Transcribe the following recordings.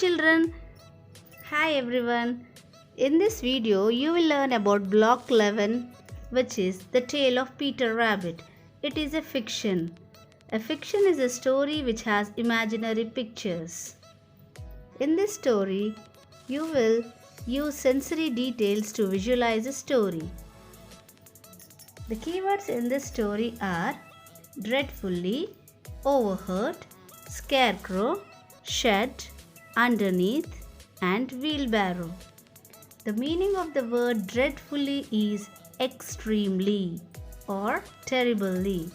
children. Hi everyone. In this video you will learn about block 11, which is The Tale of Peter Rabbit. It is a fiction. A fiction is a story which has imaginary pictures. In this story you will use sensory details to visualize a story. The keywords in this story are dreadfully, overheard, scarecrow, shed, underneath, and wheelbarrow. The meaning of the word dreadfully is extremely or terribly.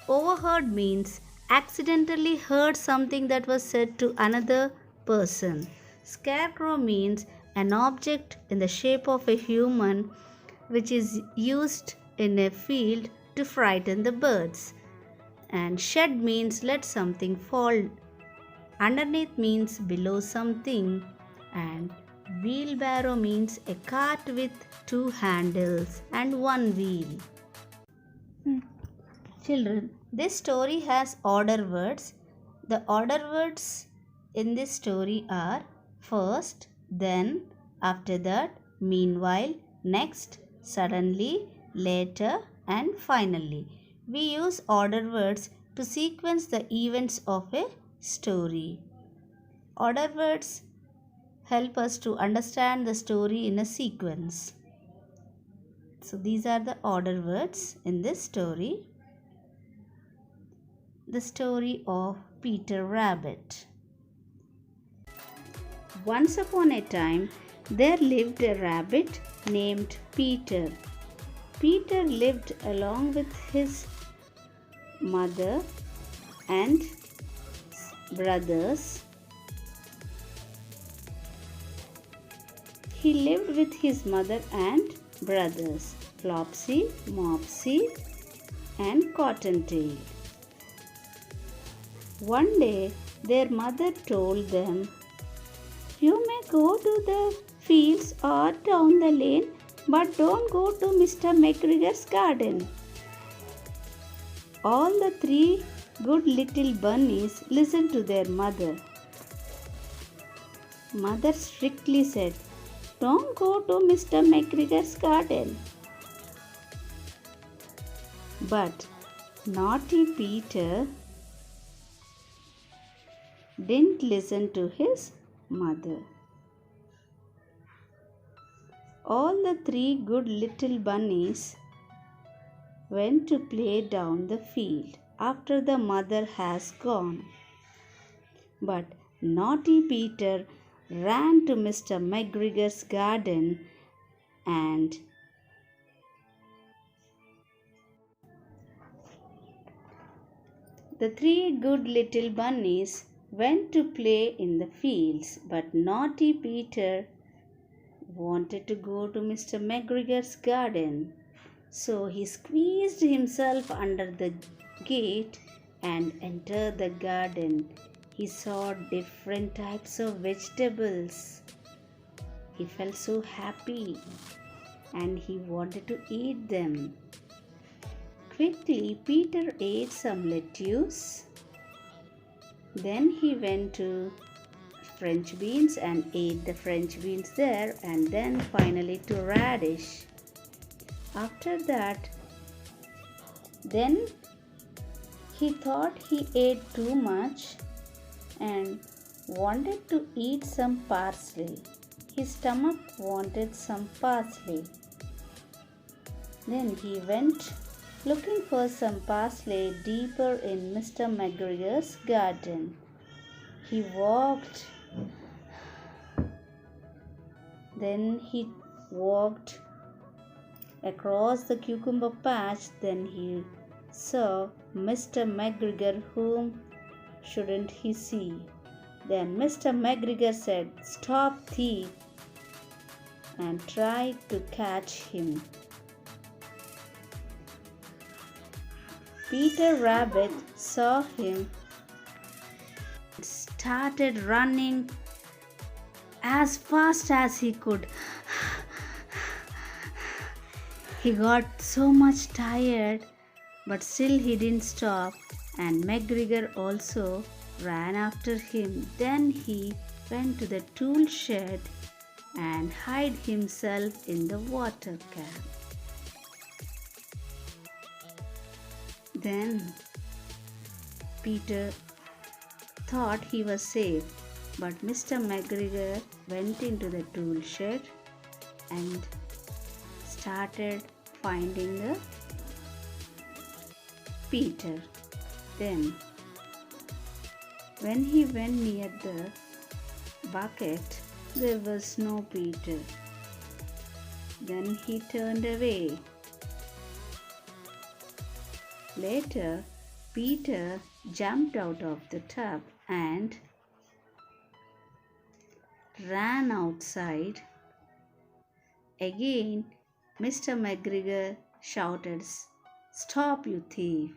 Overheard means accidentally heard something that was said to another person. Scarecrow means an object in the shape of a human which is used in a field to frighten the birds. And shed means let something fall. Underneath means below something, and wheelbarrow means a cart with two handles and one wheel. Children, this story has order words. The order words in this story are first, then, after that, meanwhile, next, suddenly, later, and finally. We use order words to sequence the events of a story. Order words help us to understand the story in a sequence. So these are the order words in this story. The story of Peter Rabbit. Once upon a time, there lived a rabbit named Peter. Peter lived along with his mother and brothers. He lived with his mother and brothers, Flopsy, Mopsy, and Cottontail. One day, their mother told them, "You may go to the fields or down the lane, but don't go to Mr. McGregor's garden." All the three good little bunnies listened to their mother. Mother strictly said, "Don't go to Mr. McGregor's garden." But naughty Peter didn't listen to his mother. All the three good little bunnies went to play down the field after the mother has gone. But naughty Peter ran to Mr. McGregor's garden and the three good little bunnies went to play in the fields, but naughty Peter wanted to go to Mr. McGregor's garden. So he squeezed himself under the gate and entered the garden. He saw different types of vegetables. He felt so happy and he wanted to eat them. Quickly, Peter ate some lettuce. Then he went to French beans and ate the French beans there, and then finally to radish. After that, then he thought he ate too much and wanted to eat some parsley. His stomach wanted some parsley. Then he went looking for some parsley deeper in Mr. McGregor's garden. He walked. Then he walked across the cucumber patch. Then he saw Mr. McGregor. Whom shouldn't he see? Then Mr. McGregor said, "Stop, thief," and tried to catch him. Peter Rabbit saw him and started running as fast as he could. He got so much tired, but still he didn't stop, and McGregor also ran after him. Then he went to the tool shed and hid himself in the water can. Then Peter thought he was safe, but Mr. McGregor went into the tool shed and started finding the Peter. Then, when he went near the bucket, there was no Peter. Then he turned away. Later, Peter jumped out of the tub and ran outside. Again, Mr. McGregor shouted, "Stop, you thief!"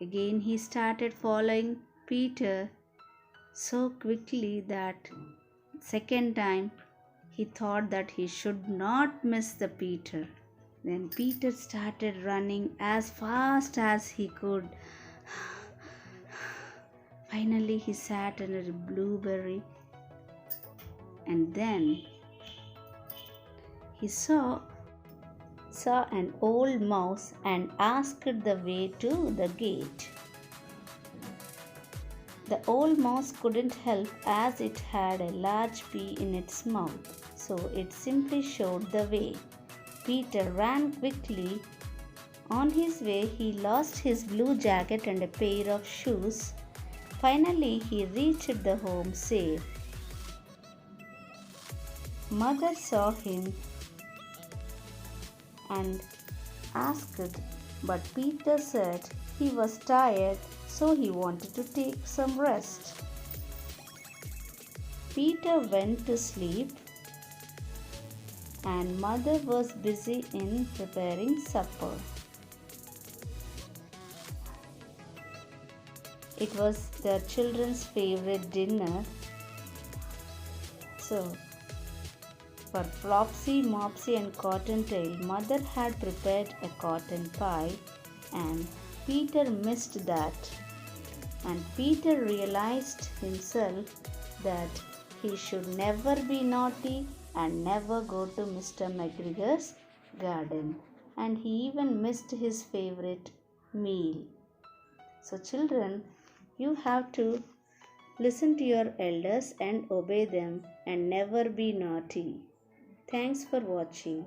Again, he started following Peter so quickly that second time he thought that he should not miss the Peter. Then Peter started running as fast as he could. Finally, he sat under a blueberry, and then he saw an old mouse and asked the way to the gate. The old mouse couldn't help as it had a large pea in its mouth, so it simply showed the way. Peter ran quickly. On his way, he lost his blue jacket and a pair of shoes. Finally, he reached the home safe. Mother saw him and asked, but Peter said he was tired, so he wanted to take some rest. Peter went to sleep, and Mother was busy in preparing supper. It was their children's favorite dinner. So, for Flopsy, Mopsy and Cottontail, Mother had prepared a cotton pie, and Peter missed that. And Peter realized himself that he should never be naughty and never go to Mr. McGregor's garden. And he even missed his favorite meal. So children, you have to listen to your elders and obey them and never be naughty. Thanks for watching.